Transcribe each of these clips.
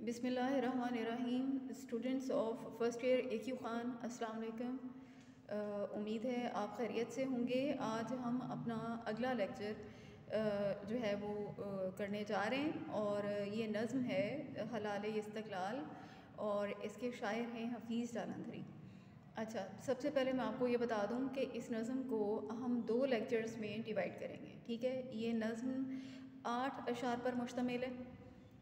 بسم اللہ الرحمن الرحیم. اسٹوڈنٹس آف فرسٹ ایئر اے کیو خان، السلام علیکم. امید ہے آپ خیریت سے ہوں گے. آج ہم اپنا اگلا لیکچر جو ہے وہ کرنے جا رہے ہیں، اور یہ نظم ہے حلال استقلال، اور اس کے شاعر ہیں حفیظ جالندھری. اچھا، سب سے پہلے میں آپ کو یہ بتا دوں کہ اس نظم کو ہم 2 لیکچرز میں ڈیوائڈ کریں گے. ٹھیک ہے، یہ نظم 8 اشعار پر مشتمل ہے،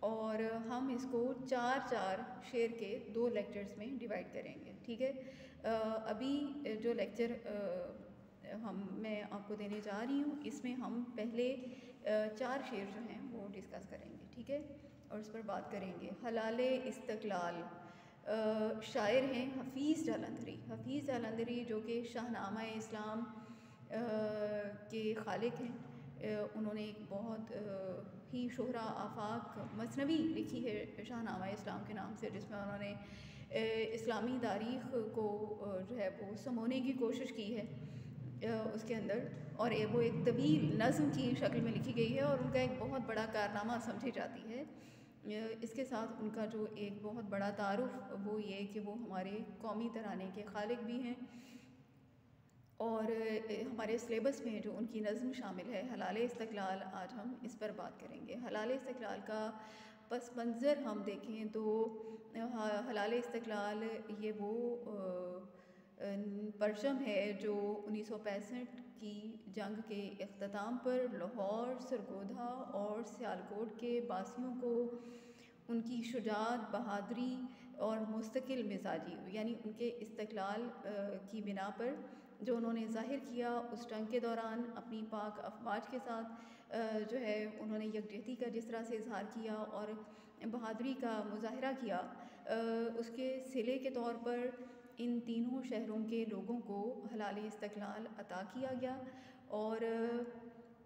اور ہم اس کو 4 شعر کے 2 لیکچرز میں ڈیوائڈ کریں گے. ٹھیک ہے، ابھی جو لیکچر میں آپ کو دینے جا رہی ہوں، اس میں ہم پہلے 4 شعر جو ہیں وہ ڈسکس کریں گے. ٹھیک ہے، اور اس پر بات کریں گے. حلال استقلال، شاعر ہیں حفیظ جالندھری. حفیظ جالندھری جو کہ شاہنامہ اسلام کے خالق ہیں. انہوں نے ایک بہت ہی شہرہ آفاق مثنوی لکھی ہے شاہنامہ اسلام کے نام سے، جس میں انہوں نے اسلامی تاریخ کو جو ہے وہ سمونے کی کوشش کی ہے اس کے اندر، اور وہ ایک طویل نظم کی شکل میں لکھی گئی ہے، اور ان کا ایک بہت بڑا کارنامہ سمجھی جاتی ہے. اس کے ساتھ ان کا جو ایک بہت بڑا تعارف وہ یہ کہ وہ ہمارے قومی ترانے کے خالق بھی ہیں، اور ہمارے سلیبس میں جو ان کی نظم شامل ہے حلال استقلال، آج ہم اس پر بات کریں گے. حلال استقلال کا پس منظر ہم دیکھیں تو حلال استقلال یہ وہ پرچم ہے جو 1965 کی جنگ کے اختتام پر لاہور، سرگودھا اور سیالکوٹ کے باسیوں کو ان کی شجاعت، بہادری اور مستقل مزاجی، یعنی ان کے استقلال کی بنا پر جو انہوں نے ظاہر کیا اس جنگ کے دوران اپنی پاک افواج کے ساتھ، جو ہے انہوں نے یکجہتی کا جس طرح سے اظہار کیا اور بہادری کا مظاہرہ کیا، اس کے صلے کے طور پر ان تینوں شہروں کے لوگوں کو حلال استقلال عطا کیا گیا. اور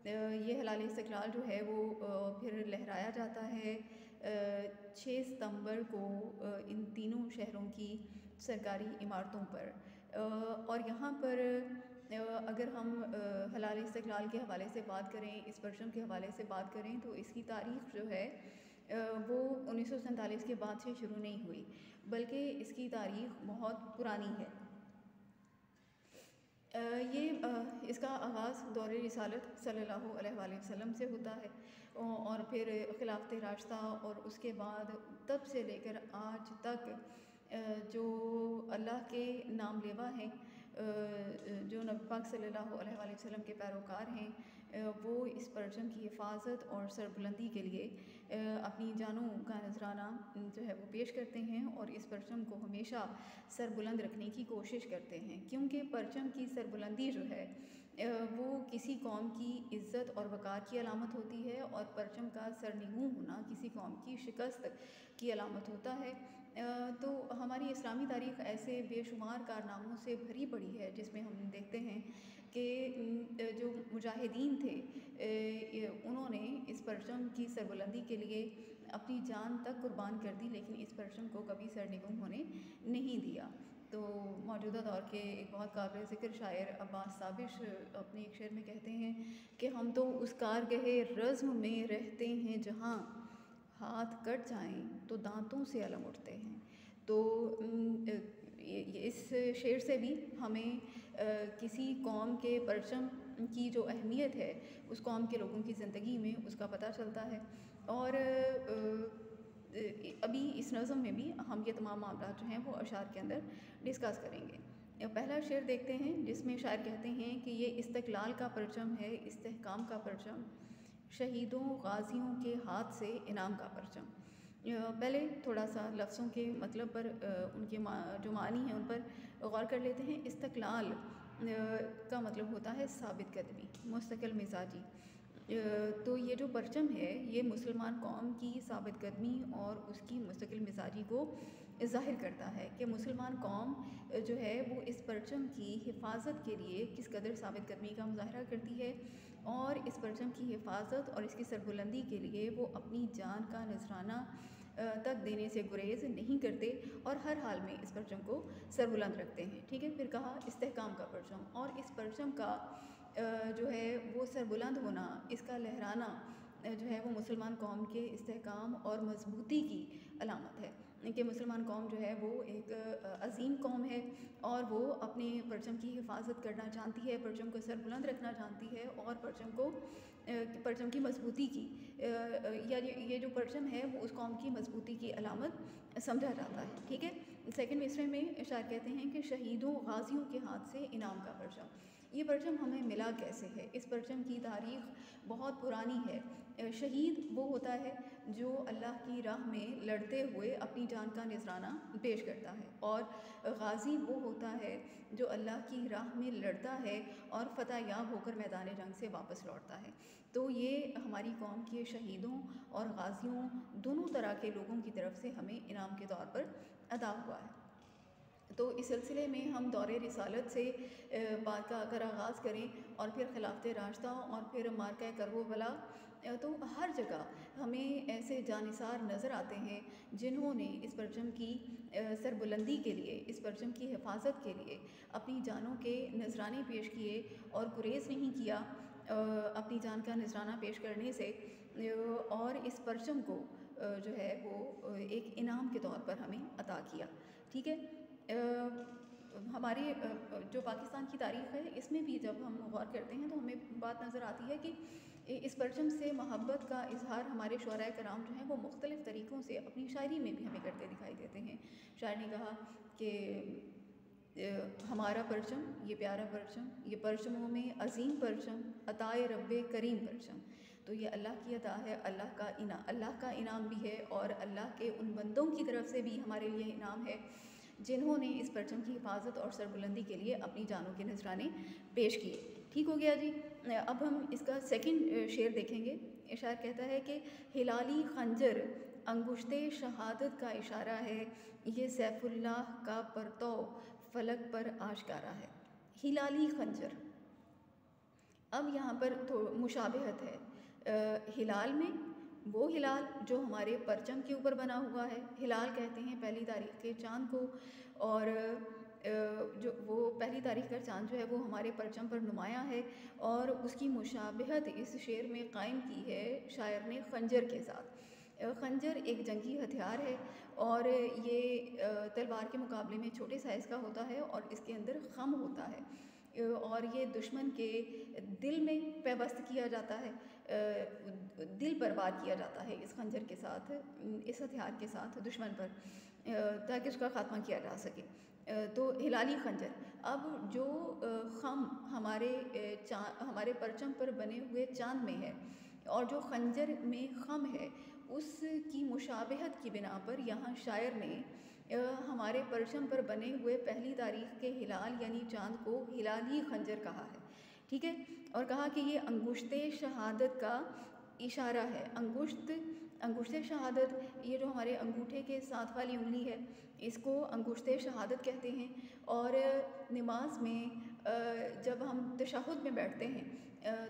یہ حلال استقلال جو ہے وہ پھر لہرایا جاتا ہے 6 ستمبر کو ان تینوں شہروں کی سرکاری عمارتوں پر. اور یہاں پر اگر ہم حلال استقلال کے حوالے سے بات کریں، اس پرچم کے حوالے سے بات کریں، تو اس کی تاریخ جو ہے وہ 1947 کے بعد سے شروع نہیں ہوئی، بلکہ اس کی تاریخ بہت پرانی ہے. اس کا آغاز دور رسالت صلی اللہ علیہ وآلہ وسلم سے ہوتا ہے، اور پھر خلافت راشدہ، اور اس کے بعد تب سے لے کر آج تک جو اللہ کے نام لیوا ہیں، جو نبی پاک صلی اللہ علیہ وآلہ وسلم کے پیروکار ہیں، وہ اس پرچم کی حفاظت اور سربلندی کے لیے اپنی جانوں کا نذرانہ جو ہے وہ پیش کرتے ہیں، اور اس پرچم کو ہمیشہ سربلند رکھنے کی کوشش کرتے ہیں، کیونکہ پرچم کی سربلندی جو ہے وہ کسی قوم کی عزت اور وقار کی علامت ہوتی ہے، اور پرچم کا سرنگوں ہونا کسی قوم کی شکست کی علامت ہوتا ہے. تو ہماری اسلامی تاریخ ایسے بے شمار کارناموں سے بھری پڑی ہے، جس میں ہم دیکھتے ہیں کہ جو مجاہدین تھے انہوں نے اس پرچم کی سربلندی کے لیے اپنی جان تک قربان کر دی، لیکن اس پرچم کو کبھی سرنگوں ہونے نہیں دیا. تو موجودہ دور کے ایک بہت قابل ذکر شاعر عباس تابش اپنے ایک شعر میں کہتے ہیں کہ ہم تو اس کارگہ رزم میں رہتے ہیں جہاں ہاتھ کٹ جائیں تو دانتوں سے علم اٹھتے ہیں. تو اس شعر سے بھی ہمیں کسی قوم کے پرچم کی جو اہمیت ہے اس قوم کے لوگوں کی زندگی میں اس کا پتہ چلتا ہے. اور ابھی اس نظم میں بھی ہم یہ تمام معاملات جو ہیں وہ اشعار کے اندر ڈسکس کریں گے. پہلا شعر دیکھتے ہیں، جس میں شاعر کہتے ہیں کہ یہ استقلال کا پرچم ہے، استحکام کا پرچم، شہیدوں غازیوں کے ہاتھ سے انعام کا پرچم. پہلے تھوڑا سا لفظوں کے مطلب پر، ان کے جو معنی ہیں ان پر غور کر لیتے ہیں. استقلال کا مطلب ہوتا ہے ثابت قدمی، مستقل مزاجی. تو یہ جو پرچم ہے یہ مسلمان قوم کی ثابت قدمی اور اس کی مستقل مزاجی کو ظاہر کرتا ہے کہ مسلمان قوم جو ہے وہ اس پرچم کی حفاظت کے لیے کس قدر ثابت قدمی کا مظاہرہ کرتی ہے، اور اس پرچم کی حفاظت اور اس کی سربلندی کے لیے وہ اپنی جان کا نذرانہ تک دینے سے گریز نہیں کرتے، اور ہر حال میں اس پرچم کو سربلند رکھتے ہیں. ٹھیک ہے، پھر کہا استحکام کا پرچم، اور اس پرچم کا جو ہے وہ سربلند ہونا، اس کا لہرانا جو ہے وہ مسلمان قوم کے استحکام اور مضبوطی کی علامت کہ مسلمان قوم جو ہے وہ ایک عظیم قوم ہے اور وہ اپنے پرچم کی حفاظت کرنا جانتی ہے، پرچم کو سر بلند رکھنا جانتی ہے اور پرچم کی مضبوطی کی یا یہ جو پرچم ہے وہ اس قوم کی مضبوطی کی علامت سمجھا جاتا ہے، ٹھیک ہے۔ سیکنڈ مصرعے میں شاعر کہتے ہیں کہ شہیدوں غازیوں کے ہاتھ سے انعام کا پرچم۔ یہ پرچم ہمیں ملا کیسے ہے؟ اس پرچم کی تاریخ بہت پرانی ہے۔ شہید وہ ہوتا ہے جو اللہ کی راہ میں لڑتے ہوئے اپنی جان کا نذرانہ پیش کرتا ہے، اور غازی وہ ہوتا ہے جو اللہ کی راہ میں لڑتا ہے اور فتح یاب ہو کر میدان جنگ سے واپس لوٹتا ہے۔ تو یہ ہماری قوم کے شہیدوں اور غازیوں دونوں طرح کے لوگوں کی طرف سے ہمیں انعام کے طور پر عطا ہوا ہے۔ تو اس سلسلے میں ہم دور رسالت سے بات کا اگر آغاز کریں اور پھر خلافت راشدہ اور پھر مارکہ کربلا، تو ہر جگہ ہمیں ایسے جانثار نظر آتے ہیں جنہوں نے اس پرچم کی سربلندی کے لیے، اس پرچم کی حفاظت کے لیے اپنی جانوں کے نذرانے پیش کیے اور گریز نہیں کیا اپنی جان کا نذرانہ پیش کرنے سے، اور اس پرچم کو جو ہے وہ ایک انعام کے طور پر ہمیں عطا کیا، ٹھیک ہے۔ ہمارے جو پاکستان کی تاریخ ہے اس میں بھی جب ہم غور کرتے ہیں تو ہمیں بات نظر آتی ہے کہ اس پرچم سے محبت کا اظہار ہمارے شعراء کرام جو ہیں وہ مختلف طریقوں سے اپنی شاعری میں بھی ہمیں کرتے دکھائی دیتے ہیں۔ شاعر نے کہا کہ ہمارا پرچم یہ پیارا پرچم، یہ پرچموں میں عظیم پرچم، عطائے رب کریم پرچم۔ تو یہ اللہ کی عطا ہے، اللہ کا انعام بھی ہے، اور اللہ کے ان بندوں کی طرف سے بھی ہمارے لیے انعام ہے جنہوں نے اس پرچم کی حفاظت اور سربلندی کے لیے اپنی جانوں کے نذرانے پیش کیے، ٹھیک ہو گیا جی۔ اب ہم اس کا سیکنڈ شعر دیکھیں گے۔ شاعر کہتا ہے کہ ہلالی خنجر انگشت شہادت کا اشارہ ہے، یہ سیف اللہ کا پرتو فلک پر آشکارا ہے۔ ہلالی خنجر، اب یہاں پر مشابہت ہے ہلال میں، وہ ہلال جو ہمارے پرچم کے اوپر بنا ہوا ہے، ہلال کہتے ہیں پہلی تاریخ کے چاند کو، اور جو وہ پہلی تاریخ کا چاند جو ہے وہ ہمارے پرچم پر نمایاں ہے، اور اس کی مشابہت اس شعر میں قائم کی ہے شاعر نے خنجر کے ساتھ۔ خنجر ایک جنگی ہتھیار ہے اور یہ تلوار کے مقابلے میں چھوٹے سائز کا ہوتا ہے اور اس کے اندر خم ہوتا ہے، اور یہ دشمن کے دل میں پیوست کیا جاتا ہے، دل پر وار کیا جاتا ہے اس خنجر کے ساتھ، اس ہتھیار کے ساتھ دشمن پر، تاکہ اس کا خاتمہ کیا جا سکے۔ تو ہلالی خنجر، اب جو خم ہمارے پرچم پر بنے ہوئے چاند میں ہے اور جو خنجر میں خم ہے، اس کی مشابہت کی بنا پر یہاں شاعر نے ہمارے پرچم پر بنے ہوئے پہلی تاریخ کے ہلال یعنی چاند کو ہلالی خنجر کہا ہے، ٹھیک ہے، اور کہا کہ یہ انگشت شہادت کا اشارہ ہے۔ انگشت شہادت، یہ جو ہمارے انگوٹھے کے ساتھ والی انگلی ہے اس کو انگشت شہادت کہتے ہیں، اور نماز میں جب ہم تشہد میں بیٹھتے ہیں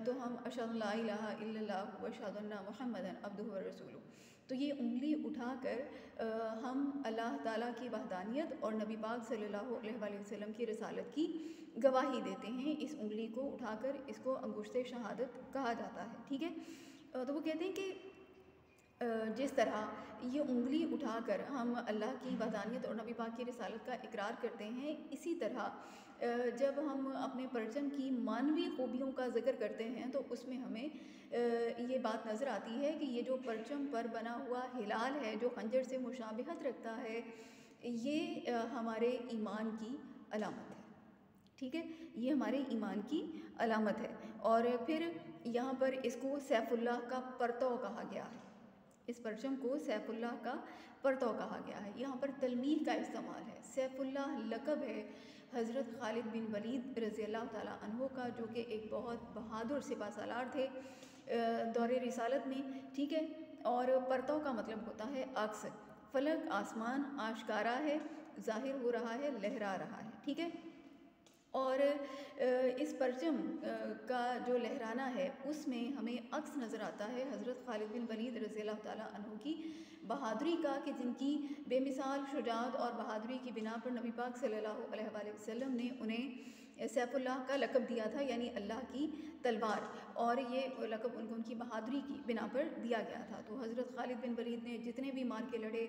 تو ہم اشہد ان لا الہ الا اللہ و اشہد ان محمدا عبدہ و رسولہ، تو یہ انگلی اٹھا کر ہم اللہ تعالیٰ کی وحدانیت اور نبی پاک صلی اللہ علیہ وآلہ وسلم کی رسالت کی گواہی دیتے ہیں۔ اس انگلی کو اٹھا کر اس کو انگشت شہادت کہا جاتا ہے، ٹھیک ہے۔ تو وہ کہتے ہیں کہ جس طرح یہ انگلی اٹھا کر ہم اللہ کی وحدانیت اور نبی پاک کی رسالت کا اقرار کرتے ہیں، اسی طرح جب ہم اپنے پرچم کی معنوی خوبیوں کا ذکر کرتے ہیں تو اس میں ہمیں یہ بات نظر آتی ہے کہ یہ جو پرچم پر بنا ہوا ہلال ہے جو خنجر سے مشابہت رکھتا ہے، یہ ہمارے ایمان کی علامت ہے، ٹھیک ہے، یہ ہمارے ایمان کی علامت ہے۔ اور پھر یہاں پر اس کو سیف اللہ کا پرتو کہا گیا ہے، اس پرچم کو سیف اللہ کا پرتو کہا گیا ہے۔ یہاں پر تلمیح کا استعمال ہے۔ سیف اللہ لقب ہے حضرت خالد بن ولید رضی اللہ تعالیٰ عنہ کا، جو کہ ایک بہت بہادر سپہ سالار تھے دور رسالت میں، ٹھیک ہے، اور پرتو کا مطلب ہوتا ہے عکس، فلک آسمان آشکارا ہے، ظاہر ہو رہا ہے، لہرا رہا ہے، ٹھیک ہے۔ اور اس پرچم کا جو لہرانا ہے اس میں ہمیں عکس نظر آتا ہے حضرت خالد بن ولید رضی اللہ تعالیٰ عنہ کی بہادری کا، کہ جن کی بے مثال شجاعت اور بہادری کی بنا پر نبی پاک صلی اللہ علیہ وآلہ وسلم نے انہیں سیف اللہ کا لقب دیا تھا، یعنی اللہ کی تلوار، اور یہ لقب ان کی بہادری کی بنا پر دیا گیا تھا۔ تو حضرت خالد بن ولید نے جتنے بھی مار کے لڑے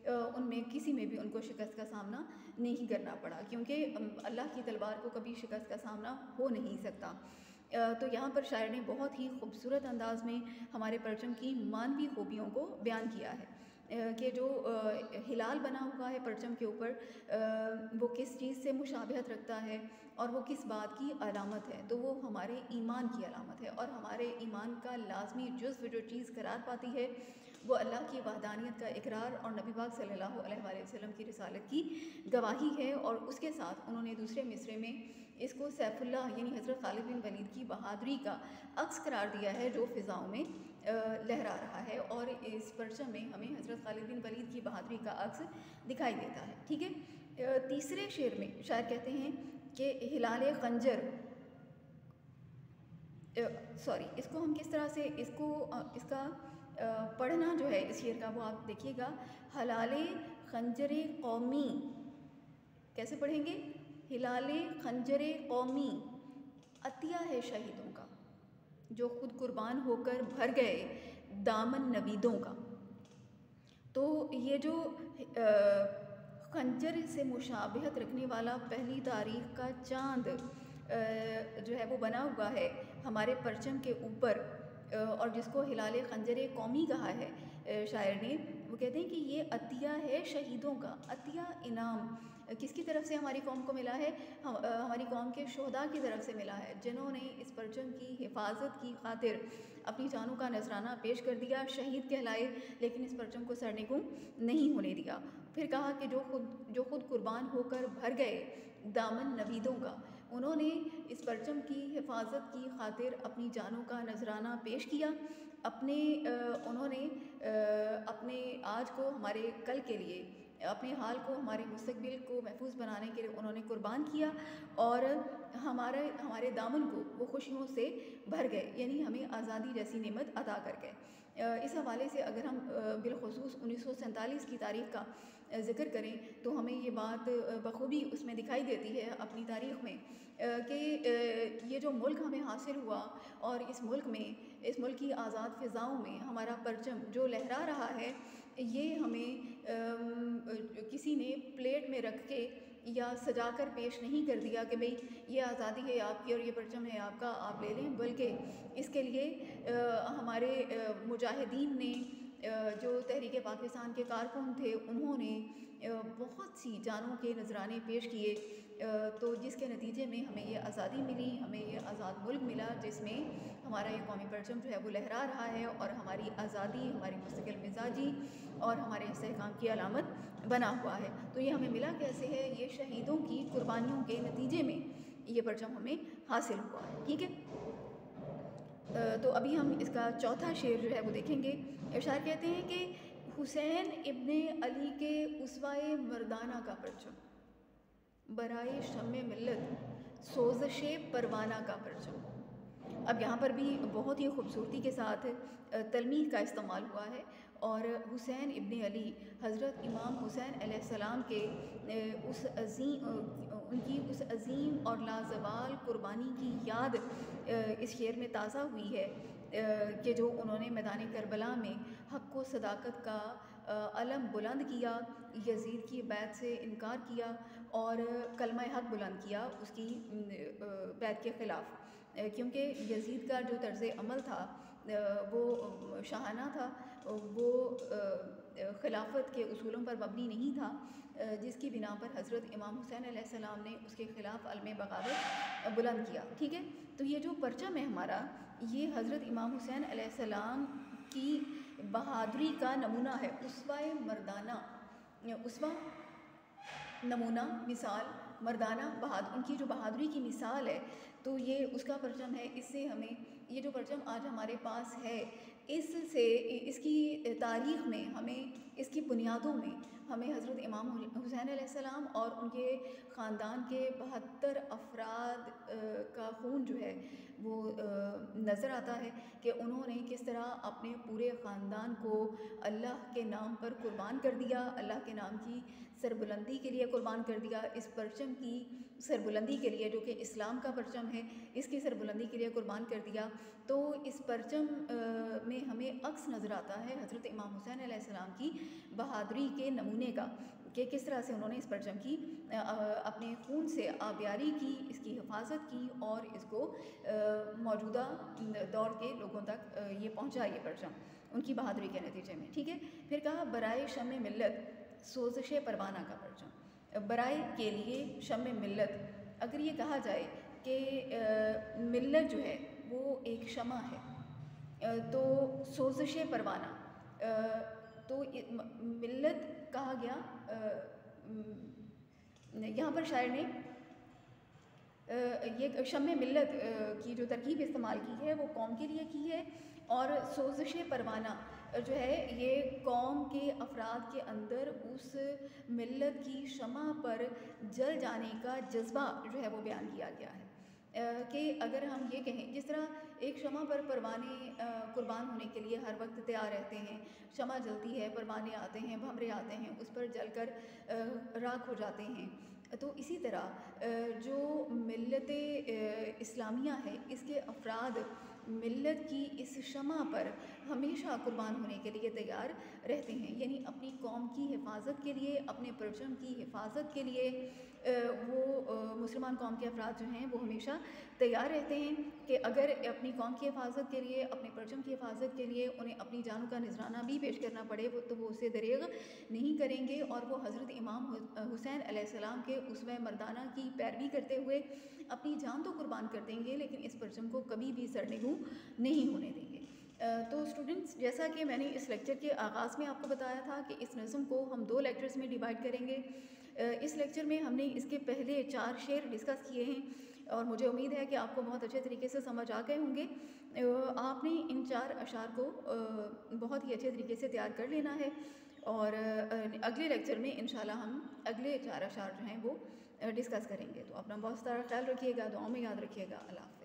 ان میں کسی میں بھی ان کو شکست کا سامنا نہیں کرنا پڑا، کیونکہ اللہ کی تلوار کو کبھی شکست کا سامنا ہو نہیں سکتا۔ تو یہاں پر شاعر نے بہت ہی خوبصورت انداز میں ہمارے پرچم کی معنوی خوبیوں کو بیان کیا ہے کہ جو ہلال بنا ہوا ہے پرچم کے اوپر وہ کس چیز سے مشابہت رکھتا ہے اور وہ کس بات کی علامت ہے، تو وہ ہمارے ایمان کی علامت ہے، اور ہمارے ایمان کا لازمی جزو جو چیز قرار پاتی ہے وہ اللہ کی وحدانیت کا اقرار اور نبی پاک صلی اللہ علیہ وآلہ وسلم کی رسالت کی گواہی ہے۔ اور اس کے ساتھ انہوں نے دوسرے مصرے میں اس کو سیف اللہ یعنی حضرت خالد بن ولید کی بہادری کا عکس قرار دیا ہے جو فضاؤں میں لہرا رہا ہے، اور اس پرچم میں ہمیں حضرت خالد بن ولید کی بہادری کا عکس دکھائی دیتا ہے، ٹھیک ہے۔ تیسرے شعر میں شاعر کہتے ہیں کہ ہلال خنجر، اس کو ہم کس طرح سے اس کا پڑھنا جو ہے اس شعر کا وہ آپ دیکھیے گا، ہلال خنجر قومی، کیسے پڑھیں گے؟ ہلال خنجر قومی عطیہ ہے شہیدوں کا، جو خود قربان ہو کر بھر گئے دامن نویدوں کا۔ تو یہ جو خنجر سے مشابہت رکھنے والا پہلی تاریخ کا چاند جو ہے وہ بنا ہوا ہے ہمارے پرچم کے اوپر، اور جس کو ہلال خنجر قومی کہا ہے شاعر نے، وہ کہتے ہیں کہ یہ عطیہ ہے شہیدوں کا۔ عطیہ انعام کس کی طرف سے ہماری قوم کو ملا ہے؟ ہماری قوم کے شہداء کی طرف سے ملا ہے، جنہوں نے اس پرچم کی حفاظت کی خاطر اپنی جانوں کا نذرانہ پیش کر دیا، شہید کہلائے، لیکن اس پرچم کو سرنگوں نہیں ہونے دیا۔ پھر کہا کہ جو خود قربان ہو کر بھر گئے دامن نویدوں کا، انہوں نے اس پرچم کی حفاظت کی خاطر اپنی جانوں کا نذرانہ پیش کیا، انہوں نے اپنے آج کو ہمارے کل کے لیے، اپنے حال کو ہمارے مستقبل کو محفوظ بنانے کے لیے انہوں نے قربان کیا، اور ہمارے دامن کو وہ خوشیوں سے بھر گئے، یعنی ہمیں آزادی جیسی نعمت عطا کر گئے۔ اس حوالے سے اگر ہم بالخصوص 1947 کی تاریخ کا ذکر کریں تو ہمیں یہ بات بخوبی اس میں دکھائی دیتی ہے اپنی تاریخ میں کہ یہ جو ملک ہمیں حاصل ہوا، اور اس ملک کی آزاد فضاؤں میں ہمارا پرچم جو لہرا رہا ہے، یہ ہمیں کسی نے پلیٹ میں رکھ کے یا سجا کر پیش نہیں کر دیا کہ بھئی یہ آزادی ہے آپ کی اور یہ پرچم ہے آپ کا، آپ لے لیں، بلکہ اس کے لیے ہمارے مجاہدین نے، جو تحریک پاکستان کے کارکن تھے، انہوں نے بہت سی جانوں کے نذرانے پیش کیے، تو جس کے نتیجے میں ہمیں یہ آزادی ملی، ہمیں یہ آزاد ملک ملا جس میں ہمارا یہ قومی پرچم جو ہے وہ لہرا رہا ہے، اور ہماری آزادی ہماری مستقل مزاجی اور ہمارے استحکام کی علامت بنا ہوا ہے۔ تو یہ ہمیں ملا کیسے ہے؟ یہ شہیدوں کی قربانیوں کے نتیجے میں یہ پرچم ہمیں حاصل ہوا ہے، ٹھیک ہے۔ تو ابھی ہم اس کا چوتھا شعر جو ہے وہ دیکھیں گے۔ شاعر کہتے ہیں کہ حسین ابن علی کے اسوۂ مردانہ کا پرچم، برائے شمع ملت سوزش پروانہ کا پرچم۔ اب یہاں پر بھی بہت ہی خوبصورتی کے ساتھ تلمیح کا استعمال ہوا ہے، اور حسین ابن علی، حضرت امام حسین علیہ السلام کے ان کی اس عظیم اور لازوال قربانی کی یاد اس شعر میں تازہ ہوئی ہے کہ جو انہوں نے میدان کربلا میں حق و صداقت کا علم بلند کیا، یزید کی بیعت سے انکار کیا اور کلمہ حق بلند کیا اس کی بیعت کے خلاف، کیونکہ یزید کا جو طرز عمل تھا وہ شاہانہ تھا، وہ خلافت کے اصولوں پر مبنی نہیں تھا، جس کی بنا پر حضرت امام حسین علیہ السلام نے اس کے خلاف علم بغاوت بلند کیا، ٹھیک ہے۔ تو یہ جو پرچم ہے ہمارا، یہ حضرت امام حسین علیہ السلام کی بہادری کا نمونہ ہے، اسوۂ مردانہ، اسوہ نمونہ، مثال، مردانہ ان کی جو بہادری کی مثال ہے، تو یہ اس کا پرچم ہے۔ اس سے ہمیں یہ جو پرچم آج ہمارے پاس ہے، اس کی تاریخ میں ہمیں، اس کی بنیادوں میں ہمیں حضرت امام حسین علیہ السلام اور ان کے خاندان کے 72 افراد کا خون جو ہے وہ نظر آتا ہے کہ انہوں نے کس طرح اپنے پورے خاندان کو اللہ کے نام پر قربان کر دیا، اللہ کے نام کی سربلندی کے لیے قربان کر دیا، اس پرچم کی سربلندی کے لیے جو کہ اسلام کا پرچم ہے، اس کی سربلندی کے لیے قربان کر دیا۔ تو اس پرچم میں ہمیں عکس نظر آتا ہے حضرت امام حسین علیہ السلام کی بہادری کے نمونے کا، کہ کس طرح سے انہوں نے اس پرچم کی اپنے خون سے آبیاری کی، اس کی حفاظت کی اور اس کو موجودہ دور کے لوگوں تک یہ پہنچا، یہ پرچم ان کی بہادری کے نتیجے میں، ٹھیک ہے۔ پھر کہا برائے شمع ملت سوزش پروانہ کا پرچم، برائے کے لیے شمع ملت، اگر یہ کہا جائے کہ ملت جو ہے وہ ایک شمع ہے تو سوزش پروانہ، تو ملت کہا گیا، یہاں پر شاعر نے یہ شمع ملت کی جو ترکیب استعمال کی ہے وہ قوم کے لیے کی ہے، اور سوزش پروانہ جو ہے یہ قوم کے افراد کے اندر اس ملت کی شمع پر جل جانے کا جذبہ جو ہے وہ بیان کیا گیا ہے، کہ اگر ہم یہ کہیں جس طرح ایک شمع پر پروانے قربان ہونے کے لیے ہر وقت تیار رہتے ہیں، شمع جلتی ہے، پروانے آتے ہیں، بھنورے آتے ہیں، اس پر جل کر راکھ ہو جاتے ہیں، تو اسی طرح جو ملت اسلامیہ ہے اس کے افراد ملت کی اس شمع پر ہمیشہ قربان ہونے کے لیے تیار رہتے ہیں، یعنی اپنی قوم کی حفاظت کے لیے، اپنے پرچم کی حفاظت کے لیے وہ مسلمان قوم کے افراد جو ہیں وہ ہمیشہ تیار رہتے ہیں کہ اگر اپنی قوم کی حفاظت کے لیے، اپنے پرچم کی حفاظت کے لیے انہیں اپنی جانوں کا نذرانہ بھی پیش کرنا پڑے تو وہ اسے دریغ نہیں کریں گے، اور وہ حضرت امام حسین علیہ السلام کے اسوہ مردانہ کی پیروی کرتے ہوئے اپنی جان تو قربان کر دیں گے لیکن اس پرچم کو کبھی بھی سرنگوں نہیں ہونے دیں گے۔ تو اسٹوڈنٹس، جیسا کہ میں نے اس لیکچر کے آغاز میں آپ کو بتایا تھا کہ اس نظم کو ہم 2 لیکچرز میں ڈیوائڈ کریں گے۔ اس لیکچر میں ہم نے اس کے پہلے 4 شعر ڈسکس کیے ہیں اور مجھے امید ہے کہ آپ کو بہت اچھے طریقے سے سمجھ آ گئے ہوں گے۔ آپ نے ان 4 اشعار کو بہت ہی اچھے طریقے سے تیار کر لینا ہے، اور اگلے لیکچر میں انشاءاللہ ہم اگلے 4 اشعار جو ہیں وہ ڈسکس کریں گے۔ تو اپنا بہت سارا خیال رکھیے گا، دعاؤں میں یاد رکھیے گا۔ اللہ حافظ۔